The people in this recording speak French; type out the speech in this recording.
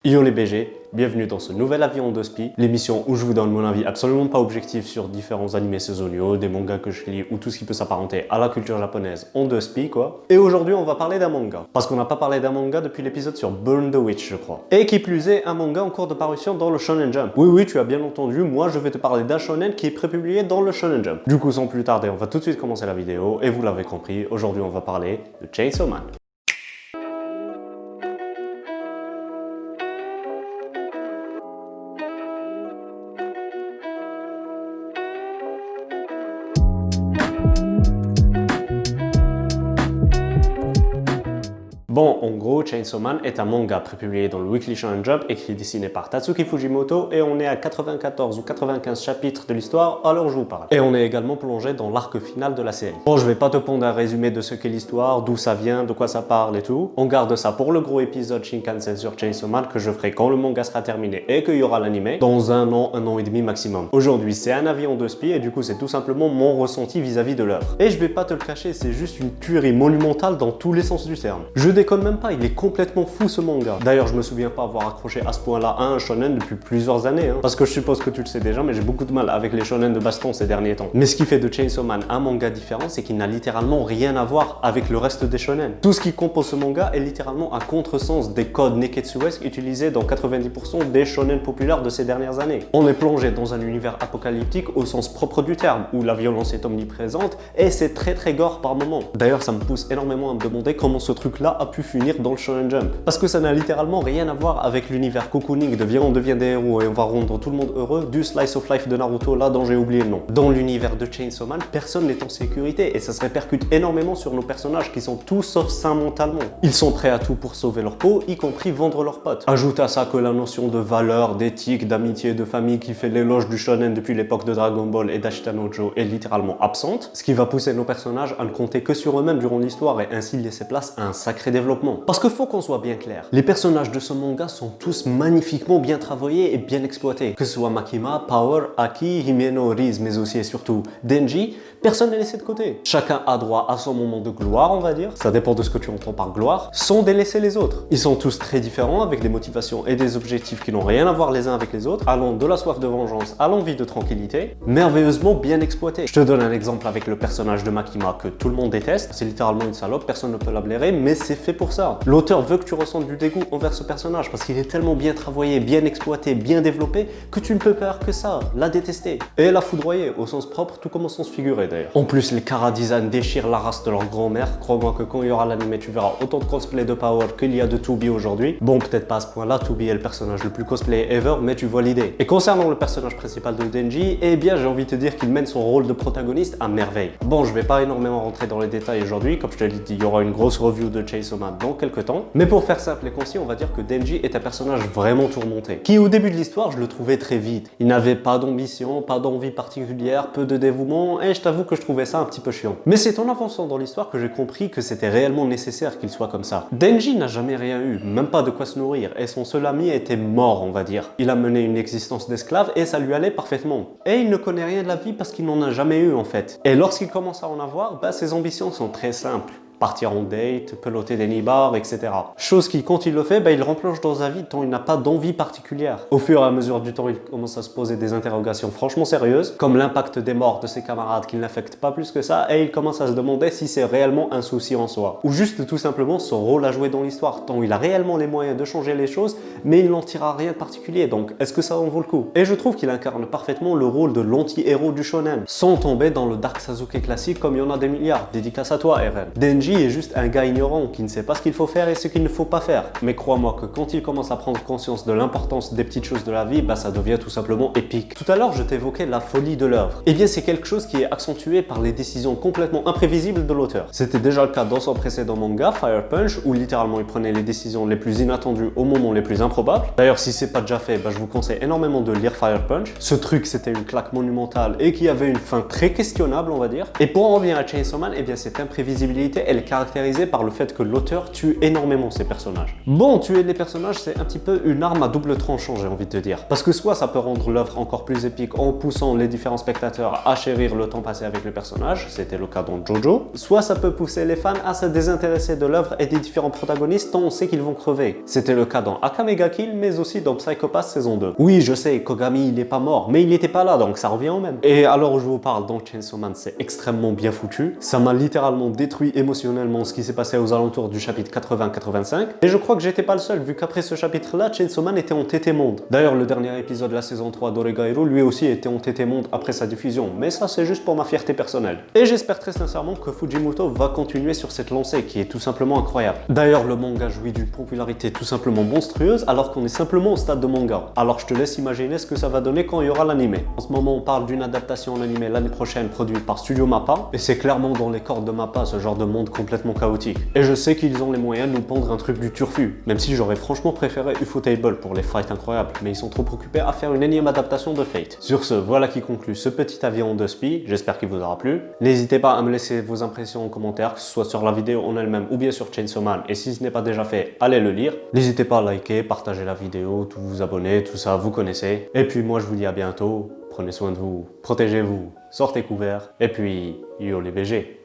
Yo les BG, bienvenue dans ce nouvel avis en 2spi, l'émission où je vous donne mon avis absolument pas objectif sur différents animés saisonniers, des mangas que je lis ou tout ce qui peut s'apparenter à la culture japonaise en 2spi quoi. Et aujourd'hui on va parler d'un manga, parce qu'on n'a pas parlé d'un manga depuis l'épisode sur Burn the Witch je crois. Et qui plus est, un manga en cours de parution dans le Shonen Jump. Oui tu as bien entendu, moi je vais te parler d'un shonen qui est prépublié dans le Shonen Jump. Du coup sans plus tarder, on va tout de suite commencer la vidéo, et vous l'avez compris, aujourd'hui on va parler de Chainsaw Man. Bon, en gros, Chainsaw Man est un manga prépublié dans le Weekly Shonen Jump, écrit et dessiné par Tatsuki Fujimoto, et on est à 94 ou 95 chapitres de l'histoire à l'heure où je vous parle. Et on est également plongé dans l'arc final de la série. Bon, je vais pas te pondre un résumé de ce qu'est l'histoire, d'où ça vient, de quoi ça parle et tout. On garde ça pour le gros épisode Shinkansen sur Chainsaw Man que je ferai quand le manga sera terminé et qu'il y aura l'anime, dans un an et demi maximum. Aujourd'hui, c'est un avis en 2spi et du coup, c'est tout simplement mon ressenti vis-à-vis de l'œuvre. Et je vais pas te le cacher, c'est juste une tuerie monumentale dans tous les sens du terme. Je déconne même pas, il est complètement fou ce manga. D'ailleurs, je me souviens pas avoir accroché à ce point-là à un shonen depuis plusieurs années, parce que je suppose que tu le sais déjà, mais j'ai beaucoup de mal avec les shonen de baston ces derniers temps. Mais ce qui fait de Chainsaw Man un manga différent, c'est qu'il n'a littéralement rien à voir avec le reste des shonen. Tout ce qui compose ce manga est littéralement un contresens des codes neketsuesques utilisés dans 90% des shonen populaires de ces dernières années. On est plongé dans un univers apocalyptique au sens propre du terme, où la violence est omniprésente et c'est très gore par moment. D'ailleurs, ça me pousse énormément à me demander comment ce truc-là a pu finir dans le Shonen Jump. Parce que ça n'a littéralement rien à voir avec l'univers cocooning de viens on devient des héros et on va rendre tout le monde heureux du slice of life de Naruto là dont j'ai oublié le nom. Dans l'univers de Chainsaw Man, personne n'est en sécurité et ça se répercute énormément sur nos personnages qui sont tous sauf sains mentalement. Ils sont prêts à tout pour sauver leur peau, y compris vendre leurs potes. Ajoute à ça que la notion de valeur, d'éthique, d'amitié, de famille qui fait l'éloge du shonen depuis l'époque de Dragon Ball et d'Ashita no Joe est littéralement absente, ce qui va pousser nos personnages à ne compter que sur eux-mêmes durant l'histoire et ainsi laisser place à un sacré développement. Parce que faut qu'on soit bien clair, les personnages de ce manga sont tous magnifiquement bien travaillés et bien exploités. Que ce soit Makima, Power, Aki, Himeno, Riz, mais aussi et surtout Denji, personne n'est laissé de côté. Chacun a droit à son moment de gloire, on va dire, ça dépend de ce que tu entends par gloire, sans délaisser les autres. Ils sont tous très différents, avec des motivations et des objectifs qui n'ont rien à voir les uns avec les autres, allant de la soif de vengeance à l'envie de tranquillité, merveilleusement bien exploités. Je te donne un exemple avec le personnage de Makima que tout le monde déteste, c'est littéralement une salope, personne ne peut la blairer, mais c'est fait pour ça. L'auteur veut que tu ressentes du dégoût envers ce personnage parce qu'il est tellement bien travaillé, bien exploité, bien développé que tu ne peux faire que ça, la détester. Et la foudroyer, au sens propre, tout comme au sens figuré d'ailleurs. En plus, les chara design déchirent la race de leur grand-mère. Crois-moi que quand il y aura l'anime, tu verras autant de cosplay de Power qu'il y a de 2B aujourd'hui. Bon, peut-être pas à ce point-là, 2B est le personnage le plus cosplay ever, mais tu vois l'idée. Et concernant le personnage principal de Denji, eh bien j'ai envie de te dire qu'il mène son rôle de protagoniste à merveille. Bon, je vais pas énormément rentrer dans les détails aujourd'hui, comme je te l'ai dit, il y aura une grosse review de Chainsaw Man dans quelques temps. Mais pour faire simple et concis, on va dire que Denji est un personnage vraiment tourmenté, qui au début de l'histoire, je le trouvais très vide. Il n'avait pas d'ambition, pas d'envie particulière, peu de dévouement, et je t'avoue que je trouvais ça un petit peu chiant. Mais c'est en avançant dans l'histoire que j'ai compris que c'était réellement nécessaire qu'il soit comme ça. Denji n'a jamais rien eu, même pas de quoi se nourrir, et son seul ami était mort, on va dire. Il a mené une existence d'esclave et ça lui allait parfaitement. Et il ne connaît rien de la vie parce qu'il n'en a jamais eu en fait. Et lorsqu'il commence à en avoir, ses ambitions sont très simples. Partir en date, peloter des nibards, etc. Chose qui, quand il le fait, il replonge dans sa vie tant il n'a pas d'envie particulière. Au fur et à mesure du temps, il commence à se poser des interrogations franchement sérieuses, comme l'impact des morts de ses camarades qui ne l'affectent pas plus que ça, et il commence à se demander si c'est réellement un souci en soi. Ou juste tout simplement son rôle à jouer dans l'histoire, tant il a réellement les moyens de changer les choses, mais il n'en tirera rien de particulier, donc est-ce que ça en vaut le coup? Et je trouve qu'il incarne parfaitement le rôle de l'anti-héros du shonen, sans tomber dans le Dark Sasuke classique comme il y en a des milliards. Dédicace à toi, Eren. Denji est juste un gars ignorant qui ne sait pas ce qu'il faut faire et ce qu'il ne faut pas faire. Mais crois-moi que quand il commence à prendre conscience de l'importance des petites choses de la vie, ça devient tout simplement épique. Tout à l'heure, je t'évoquais la folie de l'œuvre. Eh bien, c'est quelque chose qui est accentué par les décisions complètement imprévisibles de l'auteur. C'était déjà le cas dans son précédent manga, Fire Punch, où littéralement il prenait les décisions les plus inattendues au moment les plus improbables. D'ailleurs, si c'est pas déjà fait, je vous conseille énormément de lire Fire Punch. Ce truc, c'était une claque monumentale et qui avait une fin très questionnable, on va dire. Et pour en revenir à Chainsaw Man, eh bien cette imprévisibilité, elle elle est caractérisée par le fait que l'auteur tue énormément ses personnages. Bon, tuer les personnages, c'est un petit peu une arme à double tranchant, j'ai envie de te dire. Parce que soit ça peut rendre l'œuvre encore plus épique en poussant les différents spectateurs à chérir le temps passé avec le personnage, c'était le cas dans Jojo, soit ça peut pousser les fans à se désintéresser de l'œuvre et des différents protagonistes tant on sait qu'ils vont crever. C'était le cas dans Akame ga Kill, mais aussi dans Psycho Pass saison 2. Oui, je sais, Kogami il est pas mort, mais il était pas là, donc ça revient au même. Et alors où je vous parle dans Chainsaw Man, c'est extrêmement bien foutu. Ça m'a littéralement détruit émotionnellement ce qui s'est passé aux alentours du chapitre 80-85. Et je crois que j'étais pas le seul, vu qu'après ce chapitre-là, Chainsaw Man était en TT Monde. D'ailleurs, le dernier épisode de la saison 3 d'Oregairo, lui aussi était en TT Monde après sa diffusion, mais ça c'est juste pour ma fierté personnelle. Et j'espère très sincèrement que Fujimoto va continuer sur cette lancée qui est tout simplement incroyable. D'ailleurs, le manga jouit d'une popularité tout simplement monstrueuse alors qu'on est simplement au stade de manga. Alors je te laisse imaginer ce que ça va donner quand il y aura l'animé. En ce moment, on parle d'une adaptation en animé l'année prochaine produite par Studio Mappa, et c'est clairement dans les cordes de Mappa ce genre de monde complètement chaotique. Et je sais qu'ils ont les moyens de nous pondre un truc du turfu, même si j'aurais franchement préféré Ufotable pour les fights incroyables, mais ils sont trop occupés à faire une énième adaptation de Fate. Sur ce, voilà qui conclut ce petit avis en 2 spi, j'espère qu'il vous aura plu. N'hésitez pas à me laisser vos impressions en commentaire, que ce soit sur la vidéo en elle-même ou bien sur Chainsaw Man, et si ce n'est pas déjà fait, allez le lire. N'hésitez pas à liker, partager la vidéo, tout vous abonner, tout ça vous connaissez. Et puis moi je vous dis à bientôt, prenez soin de vous, protégez-vous, sortez couverts, et puis yo les BG.